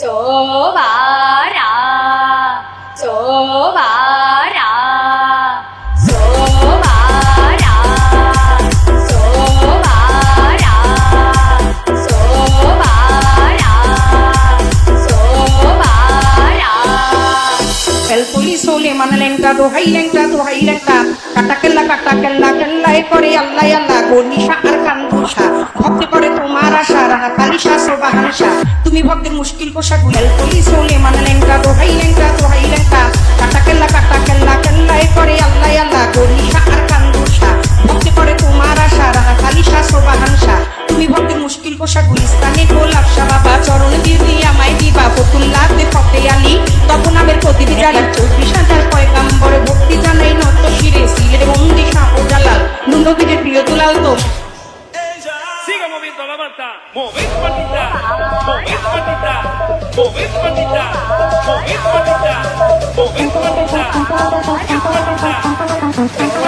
Sovara, Sovara, Sovara, Sovara, Sovara, Sovara. El police ole manalenta dohailenta কাটাকেল্লা কেল্লাই করে আল্লাহ গনিশা আর কান্দুষা ভক্তি করে তোমার আশা রাহা কালিশা সোবাহানশা তুমি ভক্তের মুশকিল কোষা গুল পুলিশ হলে মানলেঙ্কা দোহাইলেঙ্কা কাটাকেল্লা কেল্লাই করে আল্লাহ গনিশা আর কান্দুষা ভক্তি করে তোমার আশা রাহা কালিশা সোবাহানশা তুমি ভক্তের মুশকিল কোষা গুলিস্তানে গোলাপ শাহ বাবা চরণ দিদি আমায় দিবা ফতুল্লাতে ফতে আলী তখন আমের প্রতিটি জালাল 24,000 পয়গাম্বর ভক্তি জানাই নত শিরে সিলের বন্দি শাহ ও জালাল নবীর প্রিয় দুলাল তো Siga moviendo la manta, moved patita, moved patita, moved patita, moved patita, moved patita, moved patita.